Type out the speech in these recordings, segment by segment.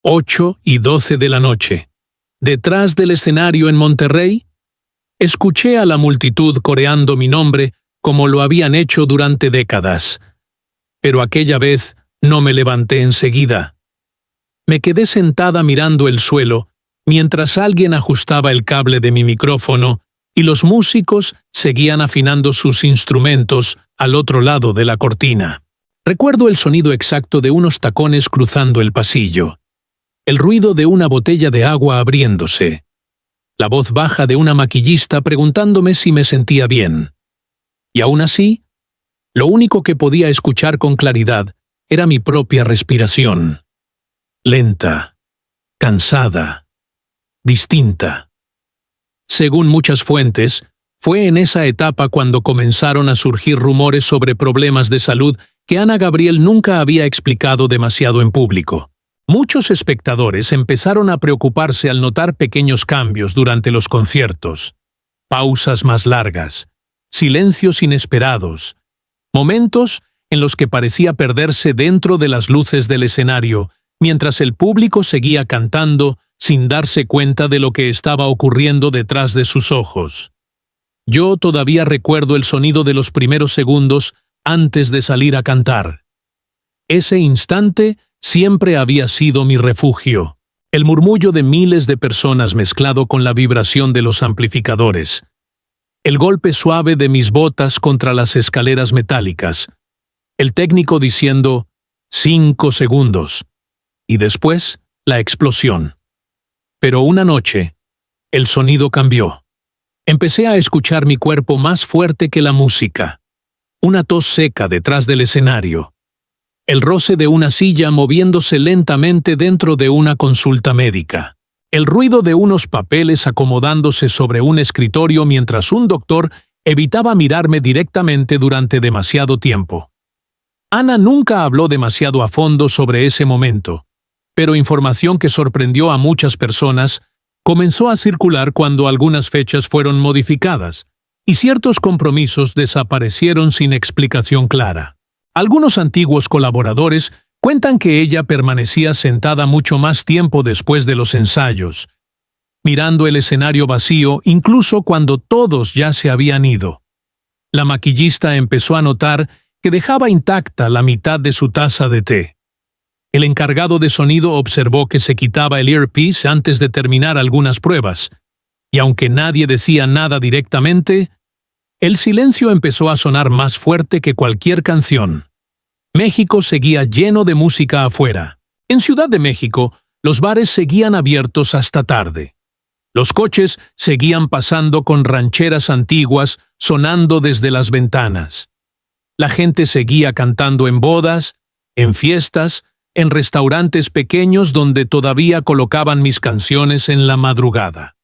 8:12 de la noche. Detrás del escenario en Monterrey, escuché a la multitud coreando mi nombre como lo habían hecho durante décadas. Pero aquella vez no me levanté enseguida. Me quedé sentada mirando el suelo mientras alguien ajustaba el cable de mi micrófono y los músicos seguían afinando sus instrumentos al otro lado de la cortina. Recuerdo el sonido exacto de unos tacones cruzando el pasillo, el ruido de una botella de agua abriéndose, la voz baja de una maquillista preguntándome si me sentía bien. Y aún así, lo único que podía escuchar con claridad era mi propia respiración. Lenta, cansada, distinta. Según muchas fuentes, fue en esa etapa cuando comenzaron a surgir rumores sobre problemas de salud que Ana Gabriel nunca había explicado demasiado en público. Muchos espectadores empezaron a preocuparse al notar pequeños cambios durante los conciertos, pausas más largas, silencios inesperados, momentos en los que parecía perderse dentro de las luces del escenario, mientras el público seguía cantando sin darse cuenta de lo que estaba ocurriendo detrás de sus ojos. Yo todavía recuerdo el sonido de los primeros segundos antes de salir a cantar. Ese instante siempre había sido mi refugio, el murmullo de miles de personas mezclado con la vibración de los amplificadores, el golpe suave de mis botas contra las escaleras metálicas, el técnico diciendo 5 segundos, y después la explosión. Pero una noche, el sonido cambió. Empecé a escuchar mi cuerpo más fuerte que la música, una tos seca detrás del escenario, el roce de una silla moviéndose lentamente dentro de una consulta médica, el ruido de unos papeles acomodándose sobre un escritorio mientras un doctor evitaba mirarme directamente durante demasiado tiempo. Ana nunca habló demasiado a fondo sobre ese momento, pero información que sorprendió a muchas personas comenzó a circular cuando algunas fechas fueron modificadas y ciertos compromisos desaparecieron sin explicación clara. Algunos antiguos colaboradores cuentan que ella permanecía sentada mucho más tiempo después de los ensayos, mirando el escenario vacío incluso cuando todos ya se habían ido. La maquillista empezó a notar que dejaba intacta la mitad de su taza de té. El encargado de sonido observó que se quitaba el earpiece antes de terminar algunas pruebas, y aunque nadie decía nada directamente, el silencio empezó a sonar más fuerte que cualquier canción. México seguía lleno de música afuera. En Ciudad de México, los bares seguían abiertos hasta tarde. Los coches seguían pasando con rancheras antiguas sonando desde las ventanas. La gente seguía cantando en bodas, en fiestas, en restaurantes pequeños donde todavía colocaban mis canciones en la madrugada.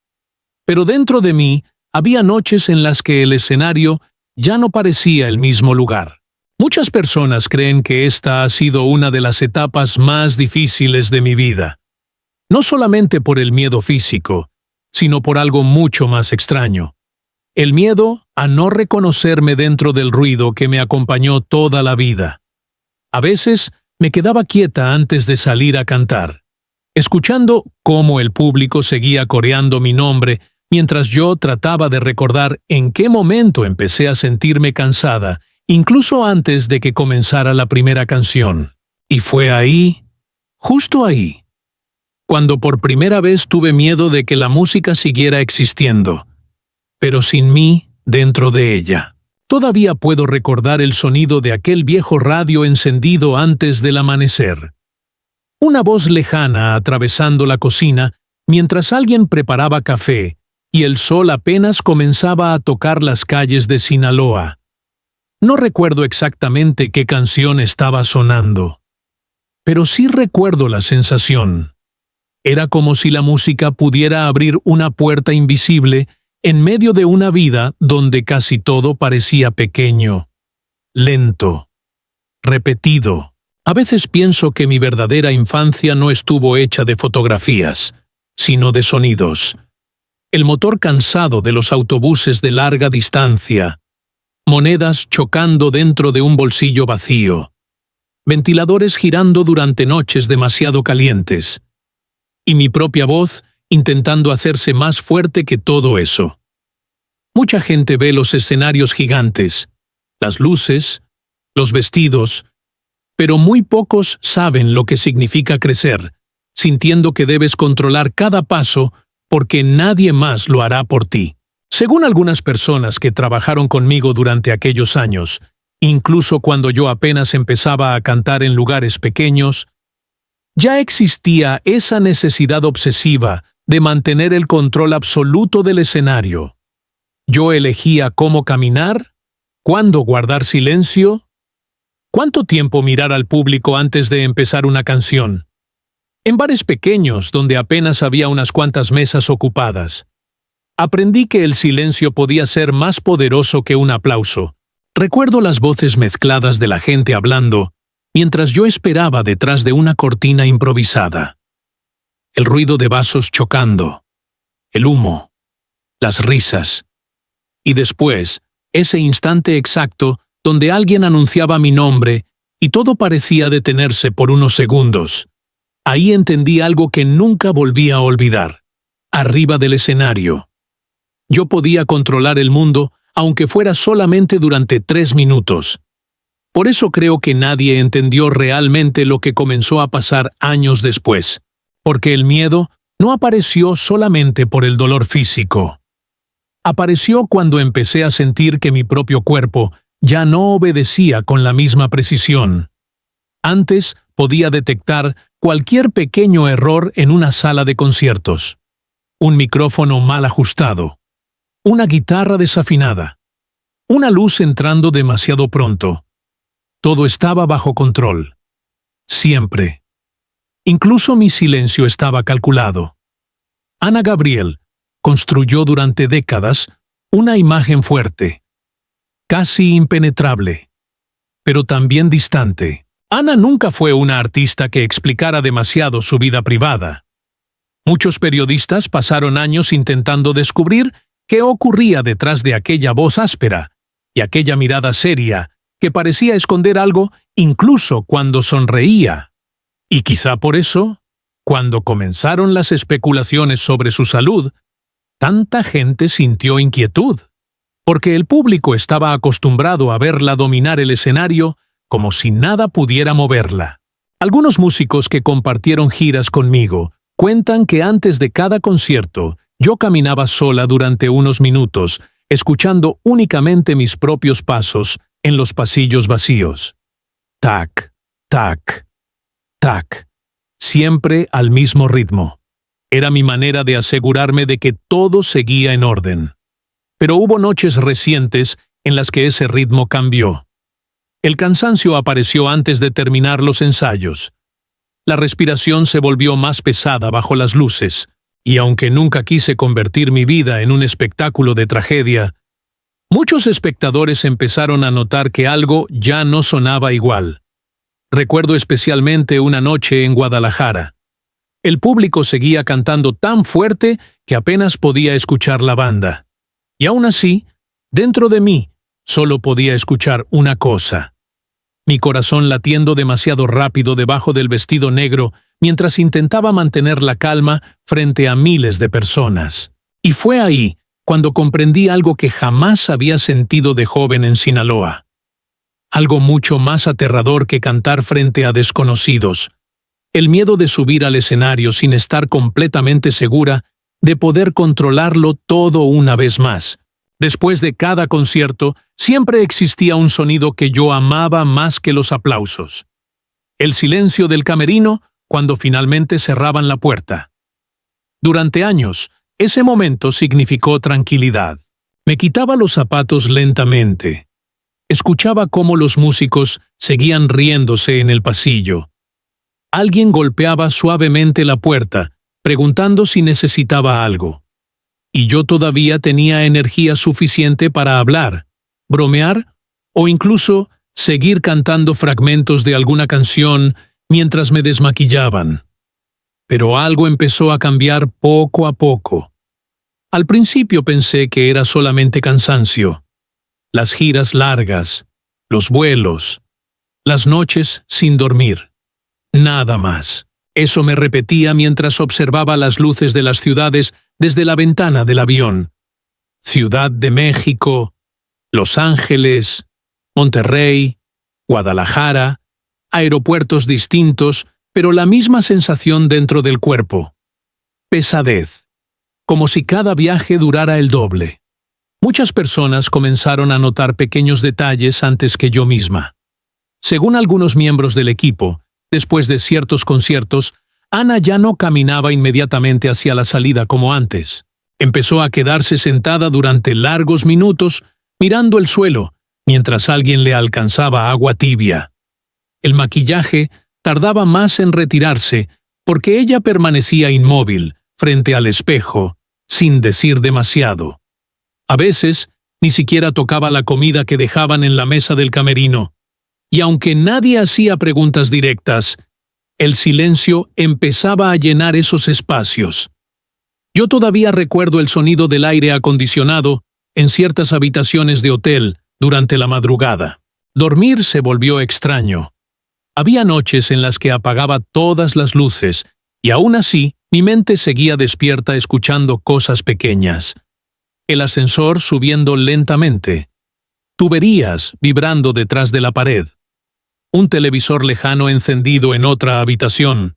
Pero dentro de mí había noches en las que el escenario ya no parecía el mismo lugar. Muchas personas creen que esta ha sido una de las etapas más difíciles de mi vida. No solamente por el miedo físico, sino por algo mucho más extraño. El miedo a no reconocerme dentro del ruido que me acompañó toda la vida. A veces me quedaba quieta antes de salir a cantar, escuchando cómo el público seguía coreando mi nombre mientras yo trataba de recordar en qué momento empecé a sentirme cansada, incluso antes de que comenzara la primera canción. Y fue ahí, justo ahí, cuando por primera vez tuve miedo de que la música siguiera existiendo, pero sin mí dentro de ella. Todavía puedo recordar el sonido de aquel viejo radio encendido antes del amanecer. Una voz lejana atravesando la cocina mientras alguien preparaba café y el sol apenas comenzaba a tocar las calles de Sinaloa. No recuerdo exactamente qué canción estaba sonando, pero sí recuerdo la sensación. Era como si la música pudiera abrir una puerta invisible en medio de una vida donde casi todo parecía pequeño, lento, repetido. A veces pienso que mi verdadera infancia no estuvo hecha de fotografías, sino de sonidos. El motor cansado de los autobuses de larga distancia, monedas chocando dentro de un bolsillo vacío, ventiladores girando durante noches demasiado calientes, y mi propia voz intentando hacerse más fuerte que todo eso. Mucha gente ve los escenarios gigantes, las luces, los vestidos, pero muy pocos saben lo que significa crecer, sintiendo que debes controlar cada paso porque nadie más lo hará por ti. Según algunas personas que trabajaron conmigo durante aquellos años, incluso cuando yo apenas empezaba a cantar en lugares pequeños, ya existía esa necesidad obsesiva de mantener el control absoluto del escenario. Yo elegía cómo caminar, cuándo guardar silencio, cuánto tiempo mirar al público antes de empezar una canción. En bares pequeños, donde apenas había unas cuantas mesas ocupadas, aprendí que el silencio podía ser más poderoso que un aplauso. Recuerdo las voces mezcladas de la gente hablando, mientras yo esperaba detrás de una cortina improvisada. El ruido de vasos chocando, el humo, las risas. Y después, ese instante exacto donde alguien anunciaba mi nombre y todo parecía detenerse por unos segundos. Ahí entendí algo que nunca volví a olvidar. Arriba del escenario, yo podía controlar el mundo, aunque fuera solamente durante 3 minutos. Por eso creo que nadie entendió realmente lo que comenzó a pasar años después, porque el miedo no apareció solamente por el dolor físico. Apareció cuando empecé a sentir que mi propio cuerpo ya no obedecía con la misma precisión. Antes podía detectar cualquier pequeño error en una sala de conciertos. Un micrófono mal ajustado, una guitarra desafinada, una luz entrando demasiado pronto. Todo estaba bajo control. Siempre. Incluso mi silencio estaba calculado. Ana Gabriel construyó durante décadas una imagen fuerte, casi impenetrable, pero también distante. Ana nunca fue una artista que explicara demasiado su vida privada. Muchos periodistas pasaron años intentando descubrir qué ocurría detrás de aquella voz áspera y aquella mirada seria que parecía esconder algo incluso cuando sonreía. Y quizá por eso, cuando comenzaron las especulaciones sobre su salud, tanta gente sintió inquietud, porque el público estaba acostumbrado a verla dominar el escenario como si nada pudiera moverla. Algunos músicos que compartieron giras conmigo cuentan que antes de cada concierto yo caminaba sola durante unos minutos, escuchando únicamente mis propios pasos en los pasillos vacíos. Tac, tac, tac, siempre al mismo ritmo. Era mi manera de asegurarme de que todo seguía en orden. Pero hubo noches recientes en las que ese ritmo cambió. El cansancio apareció antes de terminar los ensayos. La respiración se volvió más pesada bajo las luces, y aunque nunca quise convertir mi vida en un espectáculo de tragedia, muchos espectadores empezaron a notar que algo ya no sonaba igual. Recuerdo especialmente una noche en Guadalajara. El público seguía cantando tan fuerte que apenas podía escuchar la banda. Y aún así, dentro de mí, solo podía escuchar una cosa. Mi corazón latiendo demasiado rápido debajo del vestido negro mientras intentaba mantener la calma frente a miles de personas. Y fue ahí cuando comprendí algo que jamás había sentido de joven en Sinaloa. Algo mucho más aterrador que cantar frente a desconocidos. El miedo de subir al escenario sin estar completamente segura de poder controlarlo todo una vez más. Después de cada concierto, siempre existía un sonido que yo amaba más que los aplausos. El silencio del camerino cuando finalmente cerraban la puerta. Durante años, ese momento significó tranquilidad. Me quitaba los zapatos lentamente. Escuchaba cómo los músicos seguían riéndose en el pasillo. Alguien golpeaba suavemente la puerta, preguntando si necesitaba algo. Y yo todavía tenía energía suficiente para hablar, bromear o incluso seguir cantando fragmentos de alguna canción mientras me desmaquillaban. Pero algo empezó a cambiar poco a poco. Al principio pensé que era solamente cansancio. Las giras largas, los vuelos, las noches sin dormir. Nada más. Eso me repetía mientras observaba las luces de las ciudades desde la ventana del avión. Ciudad de México, Los Ángeles, Monterrey, Guadalajara, aeropuertos distintos, pero la misma sensación dentro del cuerpo. Pesadez, como si cada viaje durara el doble. Muchas personas comenzaron a notar pequeños detalles antes que yo misma. Según algunos miembros del equipo, después de ciertos conciertos, Ana ya no caminaba inmediatamente hacia la salida como antes. Empezó a quedarse sentada durante largos minutos, mirando el suelo, mientras alguien le alcanzaba agua tibia. El maquillaje tardaba más en retirarse, porque ella permanecía inmóvil, frente al espejo, sin decir demasiado. A veces, ni siquiera tocaba la comida que dejaban en la mesa del camerino. Y aunque nadie hacía preguntas directas, el silencio empezaba a llenar esos espacios. Yo todavía recuerdo el sonido del aire acondicionado en ciertas habitaciones de hotel durante la madrugada. Dormir se volvió extraño. Había noches en las que apagaba todas las luces, y aún así mi mente seguía despierta escuchando cosas pequeñas. El ascensor subiendo lentamente. Tuberías vibrando detrás de la pared. Un televisor lejano encendido en otra habitación.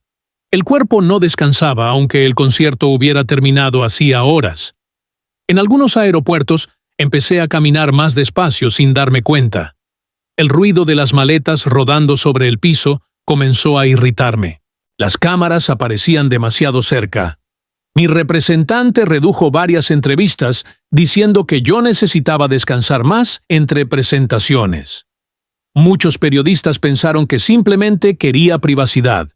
El cuerpo no descansaba aunque el concierto hubiera terminado hacía horas. En algunos aeropuertos empecé a caminar más despacio sin darme cuenta. El ruido de las maletas rodando sobre el piso comenzó a irritarme. Las cámaras aparecían demasiado cerca. Mi representante redujo varias entrevistas diciendo que yo necesitaba descansar más entre presentaciones. Muchos periodistas pensaron que simplemente quería privacidad.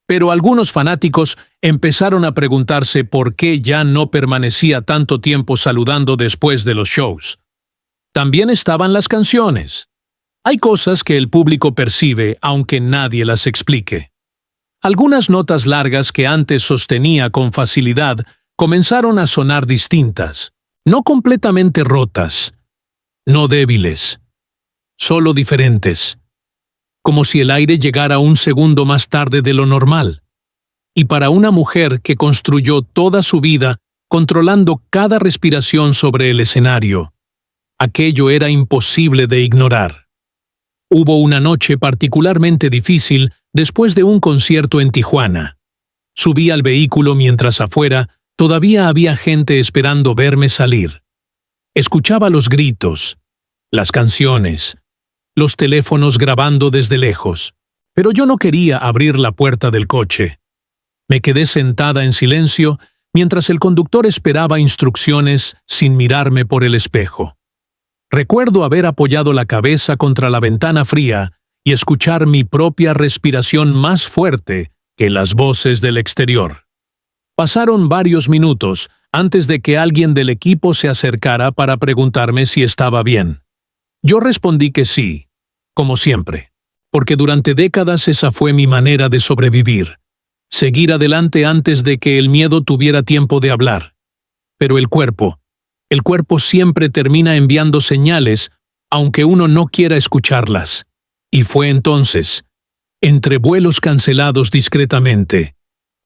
Pero algunos fanáticos empezaron a preguntarse por qué ya no permanecía tanto tiempo saludando después de los shows. También estaban las canciones. Hay cosas que el público percibe aunque nadie las explique. Algunas notas largas que antes sostenía con facilidad comenzaron a sonar distintas, no completamente rotas, no débiles, solo diferentes, como si el aire llegara un segundo más tarde de lo normal. Y para una mujer que construyó toda su vida controlando cada respiración sobre el escenario, aquello era imposible de ignorar. Hubo una noche particularmente difícil después de un concierto en Tijuana. Subí al vehículo mientras afuera todavía había gente esperando verme salir. Escuchaba los gritos, las canciones, los teléfonos grabando desde lejos, pero yo no quería abrir la puerta del coche. Me quedé sentada en silencio mientras el conductor esperaba instrucciones sin mirarme por el espejo. Recuerdo haber apoyado la cabeza contra la ventana fría y escuchar mi propia respiración más fuerte que las voces del exterior. Pasaron varios minutos antes de que alguien del equipo se acercara para preguntarme si estaba bien. Yo respondí que sí, como siempre, porque durante décadas esa fue mi manera de sobrevivir. Seguir adelante antes de que el miedo tuviera tiempo de hablar. Pero el cuerpo siempre termina enviando señales, aunque uno no quiera escucharlas. Y fue entonces, entre vuelos cancelados discretamente,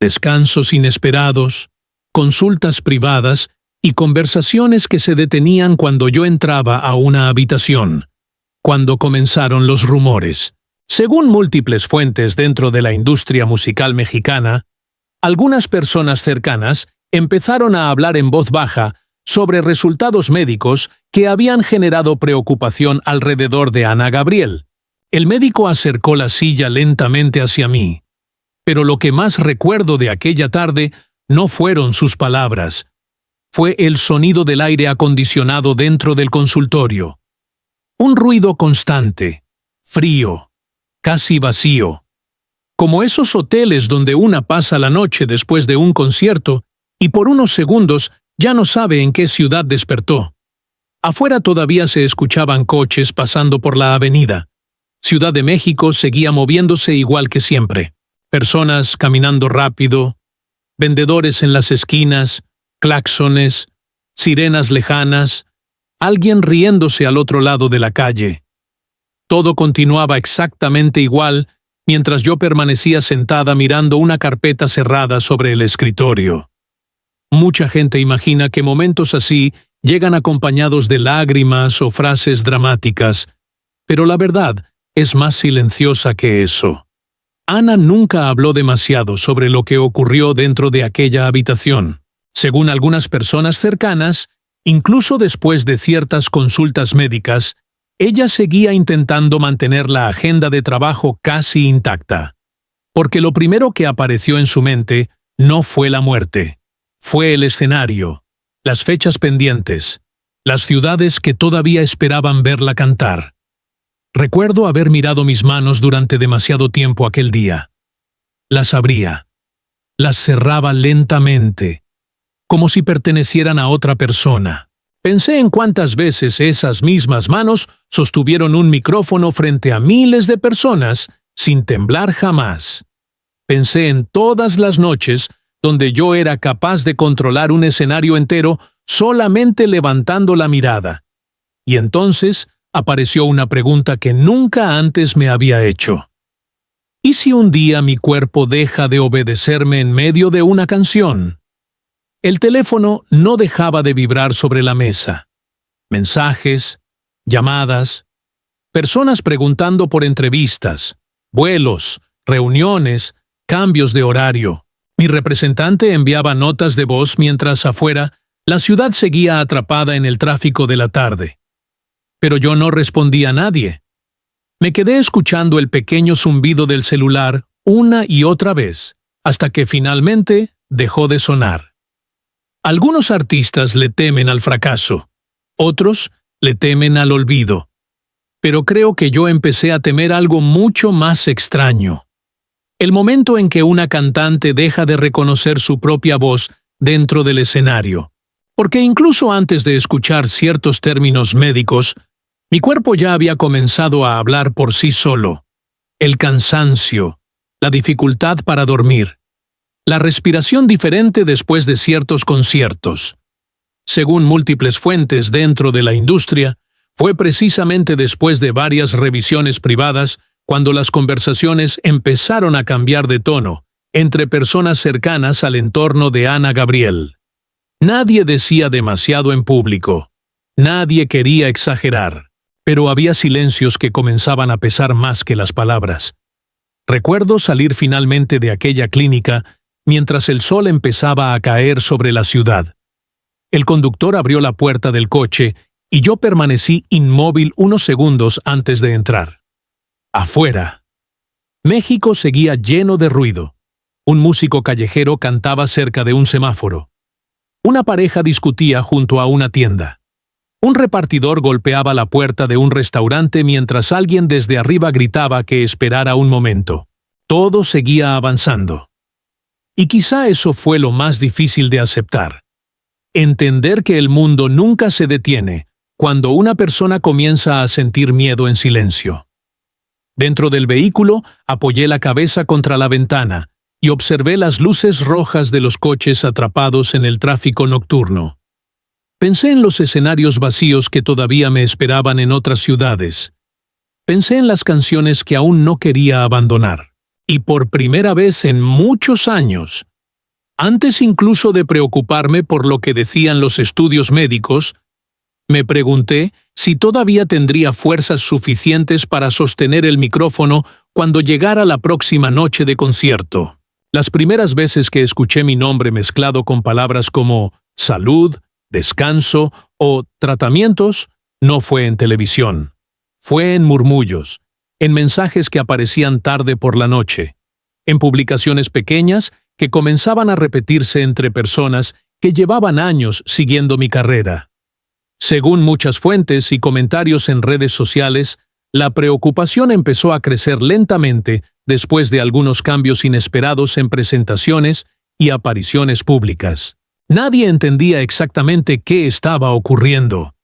descansos inesperados, consultas privadas y conversaciones que se detenían cuando yo entraba a una habitación, cuando comenzaron los rumores. Según múltiples fuentes dentro de la industria musical mexicana, algunas personas cercanas empezaron a hablar en voz baja sobre resultados médicos que habían generado preocupación alrededor de Ana Gabriel. El médico acercó la silla lentamente hacia mí, pero lo que más recuerdo de aquella tarde no fueron sus palabras. Fue el sonido del aire acondicionado dentro del consultorio. Un ruido constante, frío, casi vacío. Como esos hoteles donde una pasa la noche después de un concierto y por unos segundos ya no sabe en qué ciudad despertó. Afuera todavía se escuchaban coches pasando por la avenida. Ciudad de México seguía moviéndose igual que siempre. Personas caminando rápido, vendedores en las esquinas, claxones, sirenas lejanas, alguien riéndose al otro lado de la calle. Todo continuaba exactamente igual mientras yo permanecía sentada mirando una carpeta cerrada sobre el escritorio. Mucha gente imagina que momentos así llegan acompañados de lágrimas o frases dramáticas, pero la verdad es más silenciosa que eso. Ana nunca habló demasiado sobre lo que ocurrió dentro de aquella habitación. Según algunas personas cercanas, incluso después de ciertas consultas médicas, ella seguía intentando mantener la agenda de trabajo casi intacta. Porque lo primero que apareció en su mente no fue la muerte, fue el escenario, las fechas pendientes, las ciudades que todavía esperaban verla cantar. Recuerdo haber mirado mis manos durante demasiado tiempo aquel día. Las abría, las cerraba lentamente, como si pertenecieran a otra persona. Pensé en cuántas veces esas mismas manos sostuvieron un micrófono frente a miles de personas sin temblar jamás. Pensé en todas las noches donde yo era capaz de controlar un escenario entero solamente levantando la mirada. Y entonces apareció una pregunta que nunca antes me había hecho. ¿Y si un día mi cuerpo deja de obedecerme en medio de una canción? El teléfono no dejaba de vibrar sobre la mesa. Mensajes, llamadas, personas preguntando por entrevistas, vuelos, reuniones, cambios de horario. Mi representante enviaba notas de voz mientras afuera la ciudad seguía atrapada en el tráfico de la tarde. Pero yo no respondí a nadie. Me quedé escuchando el pequeño zumbido del celular una y otra vez, hasta que finalmente dejó de sonar. Algunos artistas le temen al fracaso, otros le temen al olvido. Pero creo que yo empecé a temer algo mucho más extraño. El momento en que una cantante deja de reconocer su propia voz dentro del escenario. Porque incluso antes de escuchar ciertos términos médicos, mi cuerpo ya había comenzado a hablar por sí solo. El cansancio, la dificultad para dormir, la respiración diferente después de ciertos conciertos. Según múltiples fuentes dentro de la industria, fue precisamente después de varias revisiones privadas cuando las conversaciones empezaron a cambiar de tono entre personas cercanas al entorno de Ana Gabriel. Nadie decía demasiado en público. Nadie quería exagerar. Pero había silencios que comenzaban a pesar más que las palabras. Recuerdo salir finalmente de aquella clínica mientras el sol empezaba a caer sobre la ciudad. El conductor abrió la puerta del coche y yo permanecí inmóvil unos segundos antes de entrar. Afuera. México seguía lleno de ruido. Un músico callejero cantaba cerca de un semáforo. Una pareja discutía junto a una tienda. Un repartidor golpeaba la puerta de un restaurante mientras alguien desde arriba gritaba que esperara un momento. Todo seguía avanzando. Y quizá eso fue lo más difícil de aceptar. Entender que el mundo nunca se detiene cuando una persona comienza a sentir miedo en silencio. Dentro del vehículo, apoyé la cabeza contra la ventana y observé las luces rojas de los coches atrapados en el tráfico nocturno. Pensé en los escenarios vacíos que todavía me esperaban en otras ciudades. Pensé en las canciones que aún no quería abandonar. Y por primera vez en muchos años, antes incluso de preocuparme por lo que decían los estudios médicos, me pregunté si todavía tendría fuerzas suficientes para sostener el micrófono cuando llegara la próxima noche de concierto. Las primeras veces que escuché mi nombre mezclado con palabras como salud, descanso o tratamientos, no fue en televisión. Fue en murmullos, en mensajes que aparecían tarde por la noche, en publicaciones pequeñas que comenzaban a repetirse entre personas que llevaban años siguiendo mi carrera. Según muchas fuentes y comentarios en redes sociales, la preocupación empezó a crecer lentamente después de algunos cambios inesperados en presentaciones y apariciones públicas. Nadie entendía exactamente qué estaba ocurriendo,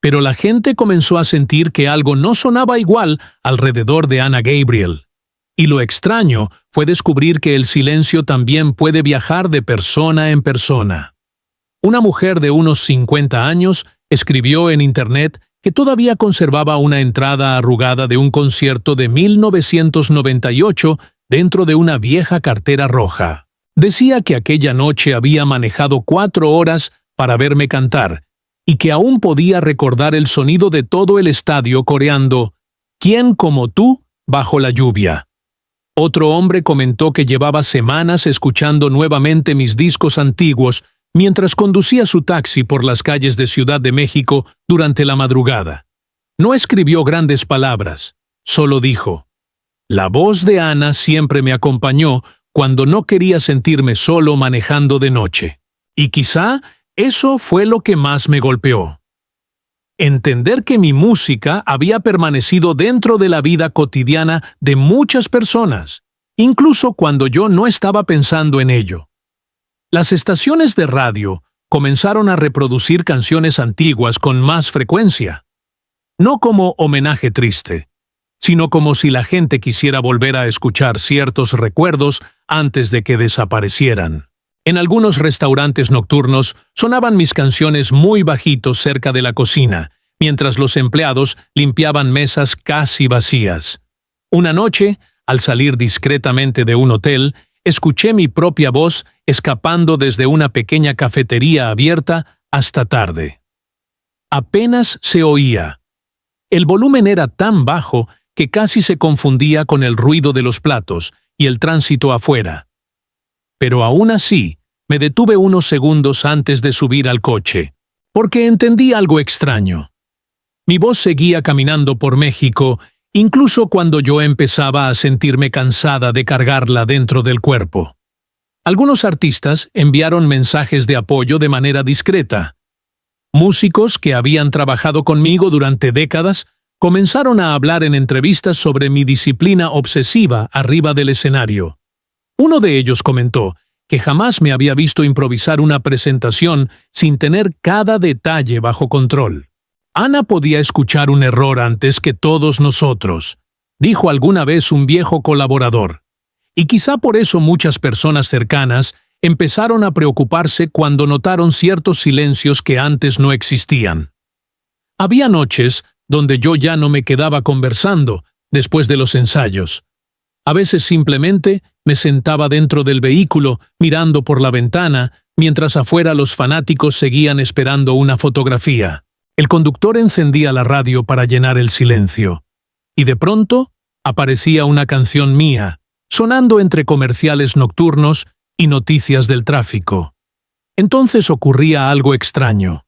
pero la gente comenzó a sentir que algo no sonaba igual alrededor de Ana Gabriel. Y lo extraño fue descubrir que el silencio también puede viajar de persona en persona. Una mujer de unos 50 años escribió en Internet que todavía conservaba una entrada arrugada de un concierto de 1998 dentro de una vieja cartera roja. Decía que aquella noche había manejado 4 horas para verme cantar y que aún podía recordar el sonido de todo el estadio coreando «¿Quién como tú?» bajo la lluvia. Otro hombre comentó que llevaba semanas escuchando nuevamente mis discos antiguos mientras conducía su taxi por las calles de Ciudad de México durante la madrugada. No escribió grandes palabras, solo dijo: «La voz de Ana siempre me acompañó cuando no quería sentirme solo manejando de noche». Y quizá eso fue lo que más me golpeó. Entender que mi música había permanecido dentro de la vida cotidiana de muchas personas, incluso cuando yo no estaba pensando en ello. Las estaciones de radio comenzaron a reproducir canciones antiguas con más frecuencia, no como homenaje triste, sino como si la gente quisiera volver a escuchar ciertos recuerdos antes de que desaparecieran. En algunos restaurantes nocturnos sonaban mis canciones muy bajitos cerca de la cocina, mientras los empleados limpiaban mesas casi vacías. Una noche, al salir discretamente de un hotel, escuché mi propia voz escapando desde una pequeña cafetería abierta hasta tarde. Apenas se oía. El volumen era tan bajo que casi se confundía con el ruido de los platos y el tránsito afuera. Pero aún así, me detuve unos segundos antes de subir al coche, porque entendí algo extraño. Mi voz seguía caminando por México, incluso cuando yo empezaba a sentirme cansada de cargarla dentro del cuerpo. Algunos artistas enviaron mensajes de apoyo de manera discreta. Músicos que habían trabajado conmigo durante décadas comenzaron a hablar en entrevistas sobre mi disciplina obsesiva arriba del escenario. Uno de ellos comentó que jamás me había visto improvisar una presentación sin tener cada detalle bajo control. Ana podía escuchar un error antes que todos nosotros, dijo alguna vez un viejo colaborador. Y quizá por eso muchas personas cercanas empezaron a preocuparse cuando notaron ciertos silencios que antes no existían. Había noches donde yo ya no me quedaba conversando después de los ensayos. A veces simplemente me sentaba dentro del vehículo mirando por la ventana mientras afuera los fanáticos seguían esperando una fotografía. El conductor encendía la radio para llenar el silencio. Y de pronto aparecía una canción mía, sonando entre comerciales nocturnos y noticias del tráfico. Entonces ocurría algo extraño.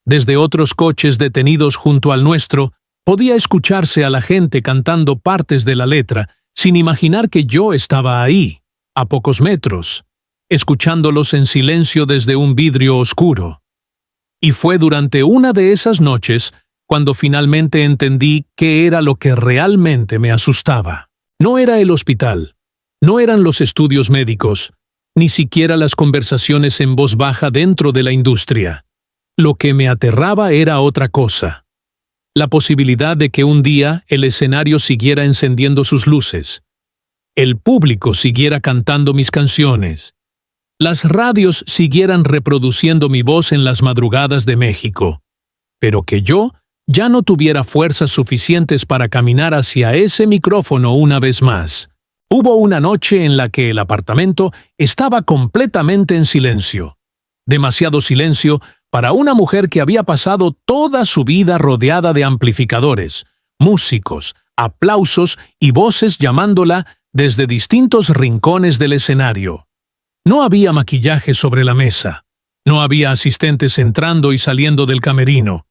Desde otros coches detenidos junto al nuestro, podía escucharse a la gente cantando partes de la letra, sin imaginar que yo estaba ahí, a pocos metros, escuchándolos en silencio desde un vidrio oscuro. Y fue durante una de esas noches cuando finalmente entendí qué era lo que realmente me asustaba. No era el hospital, no eran los estudios médicos, ni siquiera las conversaciones en voz baja dentro de la industria. Lo que me aterraba era otra cosa. La posibilidad de que un día el escenario siguiera encendiendo sus luces, el público siguiera cantando mis canciones, las radios siguieran reproduciendo mi voz en las madrugadas de México, pero que yo ya no tuviera fuerzas suficientes para caminar hacia ese micrófono una vez más. Hubo una noche en la que el apartamento estaba completamente en silencio. Demasiado silencio para una mujer que había pasado toda su vida rodeada de amplificadores, músicos, aplausos y voces llamándola desde distintos rincones del escenario. No había maquillaje sobre la mesa. No había asistentes entrando y saliendo del camerino.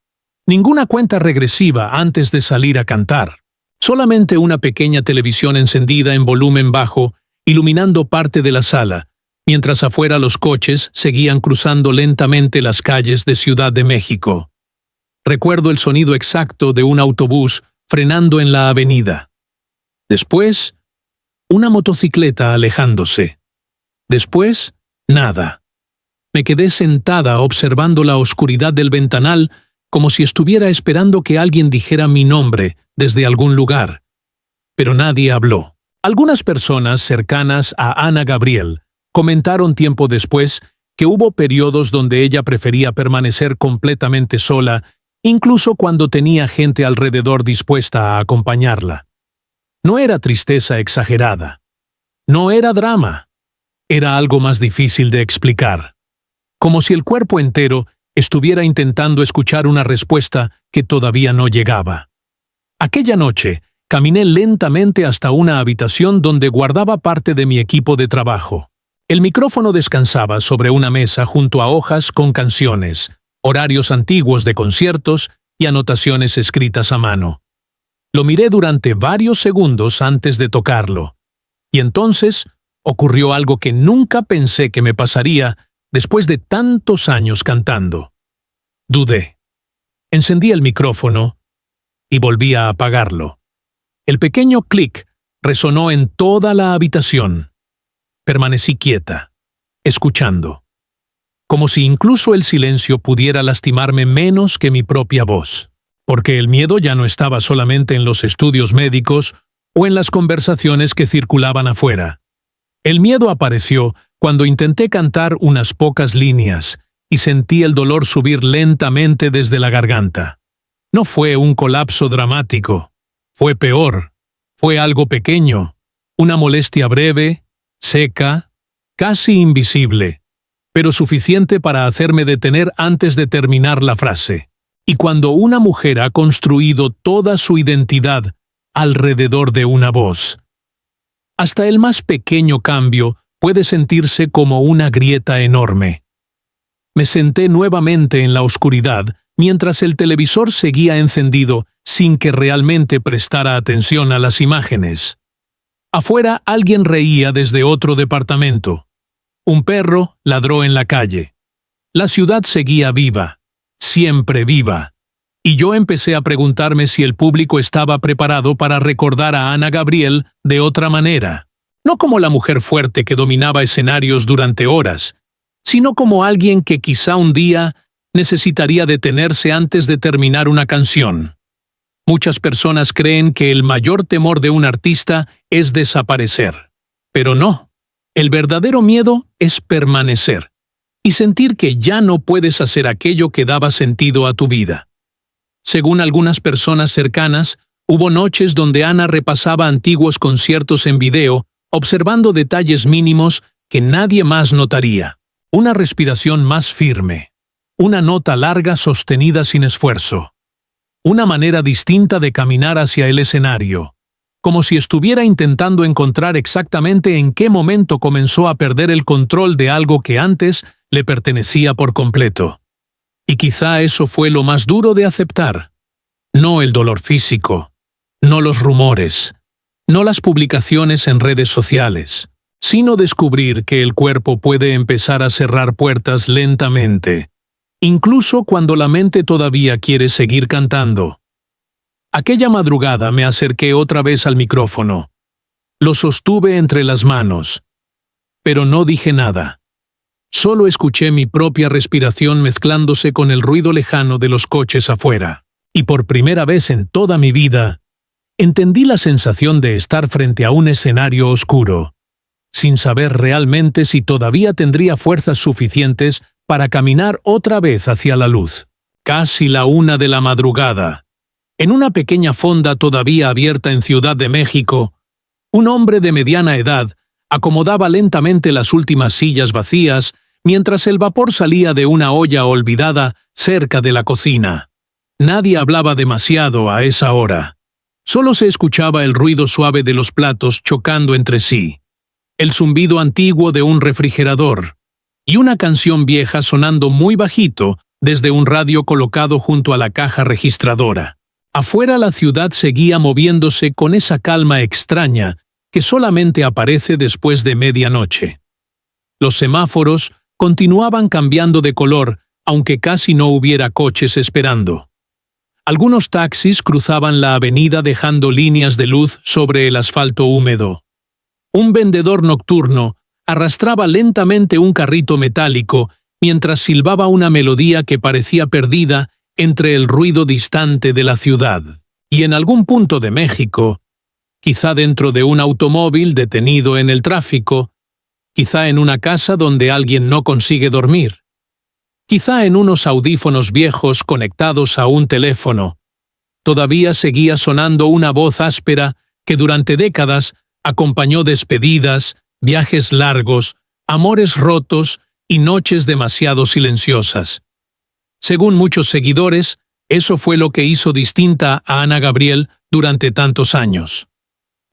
Ninguna cuenta regresiva antes de salir a cantar. Solamente una pequeña televisión encendida en volumen bajo, iluminando parte de la sala, mientras afuera los coches seguían cruzando lentamente las calles de Ciudad de México. Recuerdo el sonido exacto de un autobús frenando en la avenida. Después, una motocicleta alejándose. Después, nada. Me quedé sentada observando la oscuridad del ventanal como si estuviera esperando que alguien dijera mi nombre desde algún lugar. Pero nadie habló. Algunas personas cercanas a Ana Gabriel comentaron tiempo después que hubo periodos donde ella prefería permanecer completamente sola, incluso cuando tenía gente alrededor dispuesta a acompañarla. No era tristeza exagerada. No era drama. Era algo más difícil de explicar. Como si el cuerpo entero estuviera intentando escuchar una respuesta que todavía no llegaba. Aquella noche, caminé lentamente hasta una habitación donde guardaba parte de mi equipo de trabajo. El micrófono descansaba sobre una mesa junto a hojas con canciones, horarios antiguos de conciertos y anotaciones escritas a mano. Lo miré durante varios segundos antes de tocarlo. Y entonces ocurrió algo que nunca pensé que me pasaría después de tantos años cantando. Dudé. Encendí el micrófono y volví a apagarlo. El pequeño clic resonó en toda la habitación. Permanecí quieta, escuchando, como si incluso el silencio pudiera lastimarme menos que mi propia voz, porque el miedo ya no estaba solamente en los estudios médicos o en las conversaciones que circulaban afuera. El miedo apareció cuando intenté cantar unas pocas líneas y sentí el dolor subir lentamente desde la garganta. No fue un colapso dramático, fue peor, fue algo pequeño, una molestia breve, seca, casi invisible, pero suficiente para hacerme detener antes de terminar la frase. Y cuando una mujer ha construido toda su identidad alrededor de una voz, hasta el más pequeño cambio puede sentirse como una grieta enorme. Me senté nuevamente en la oscuridad mientras el televisor seguía encendido sin que realmente prestara atención a las imágenes. Afuera alguien reía desde otro departamento. Un perro ladró en la calle. La ciudad seguía viva, siempre viva, y yo empecé a preguntarme si el público estaba preparado para recordar a Ana Gabriel de otra manera, no como la mujer fuerte que dominaba escenarios durante horas, sino como alguien que quizá un día necesitaría detenerse antes de terminar una canción. Muchas personas creen que el mayor temor de un artista es desaparecer, pero no. El verdadero miedo es permanecer y sentir que ya no puedes hacer aquello que daba sentido a tu vida. Según algunas personas cercanas, hubo noches donde Ana repasaba antiguos conciertos en video, observando detalles mínimos que nadie más notaría. Una respiración más firme, una nota larga sostenida sin esfuerzo, una manera distinta de caminar hacia el escenario, como si estuviera intentando encontrar exactamente en qué momento comenzó a perder el control de algo que antes le pertenecía por completo. Y quizá eso fue lo más duro de aceptar. No el dolor físico, no los rumores, no las publicaciones en redes sociales, sino descubrir que el cuerpo puede empezar a cerrar puertas lentamente, incluso cuando la mente todavía quiere seguir cantando. Aquella madrugada me acerqué otra vez al micrófono. Lo sostuve entre las manos, pero no dije nada. Solo escuché mi propia respiración mezclándose con el ruido lejano de los coches afuera. Y por primera vez en toda mi vida, entendí la sensación de estar frente a un escenario oscuro, sin saber realmente si todavía tendría fuerzas suficientes para caminar otra vez hacia la luz. Casi la 1 de la madrugada. En una pequeña fonda todavía abierta en Ciudad de México, un hombre de mediana edad acomodaba lentamente las últimas sillas vacías mientras el vapor salía de una olla olvidada cerca de la cocina. Nadie hablaba demasiado a esa hora. Solo se escuchaba el ruido suave de los platos chocando entre sí, el zumbido antiguo de un refrigerador, y una canción vieja sonando muy bajito desde un radio colocado junto a la caja registradora. Afuera la ciudad seguía moviéndose con esa calma extraña que solamente aparece después de medianoche. Los semáforos continuaban cambiando de color, aunque casi no hubiera coches esperando. Algunos taxis cruzaban la avenida dejando líneas de luz sobre el asfalto húmedo. Un vendedor nocturno arrastraba lentamente un carrito metálico mientras silbaba una melodía que parecía perdida entre el ruido distante de la ciudad. Y en algún punto de México, quizá dentro de un automóvil detenido en el tráfico, quizá en una casa donde alguien no consigue dormir, quizá en unos audífonos viejos conectados a un teléfono. Todavía seguía sonando una voz áspera que durante décadas acompañó despedidas, viajes largos, amores rotos y noches demasiado silenciosas. Según muchos seguidores, eso fue lo que hizo distinta a Ana Gabriel durante tantos años.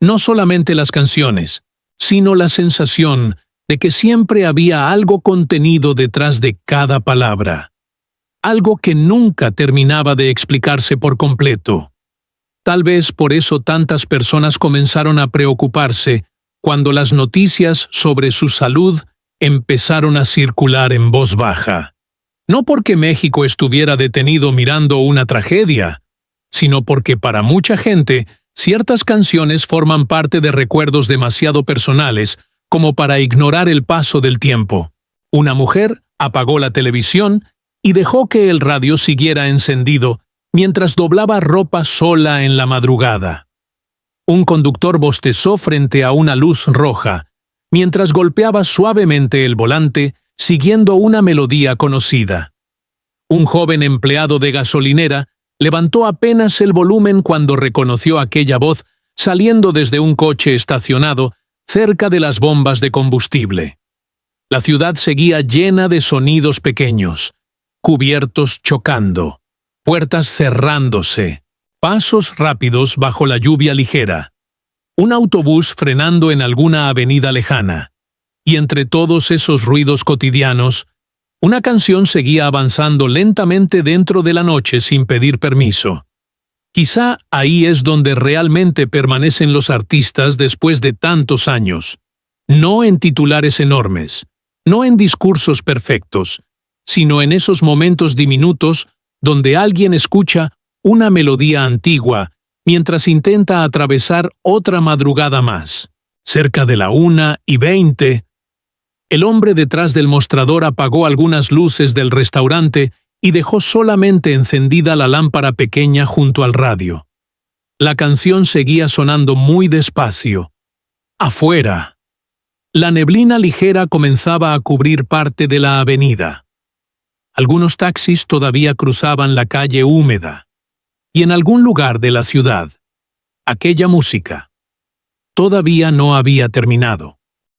No solamente las canciones, sino la sensación de que siempre había algo contenido detrás de cada palabra. Algo que nunca terminaba de explicarse por completo. Tal vez por eso tantas personas comenzaron a preocuparse cuando las noticias sobre su salud empezaron a circular en voz baja. No porque México estuviera detenido mirando una tragedia, sino porque para mucha gente ciertas canciones forman parte de recuerdos demasiado personales como para ignorar el paso del tiempo. Una mujer apagó la televisión y dejó que el radio siguiera encendido mientras doblaba ropa sola en la madrugada. Un conductor bostezó frente a una luz roja, mientras golpeaba suavemente el volante, siguiendo una melodía conocida. Un joven empleado de gasolinera levantó apenas el volumen cuando reconoció aquella voz saliendo desde un coche estacionado cerca de las bombas de combustible. La ciudad seguía llena de sonidos pequeños, cubiertos chocando, puertas cerrándose, pasos rápidos bajo la lluvia ligera, un autobús frenando en alguna avenida lejana, y entre todos esos ruidos cotidianos, una canción seguía avanzando lentamente dentro de la noche sin pedir permiso. Quizá ahí es donde realmente permanecen los artistas después de tantos años, no en titulares enormes, no en discursos perfectos, sino en esos momentos diminutos donde alguien escucha una melodía antigua mientras intenta atravesar otra madrugada más. Cerca de la 1:20, el hombre detrás del mostrador apagó algunas luces del restaurante y dejó solamente encendida la lámpara pequeña junto al radio. La canción seguía sonando muy despacio. Afuera. La neblina ligera comenzaba a cubrir parte de la avenida. Algunos taxis todavía cruzaban la calle húmeda. Y en algún lugar de la ciudad, aquella música todavía no había terminado.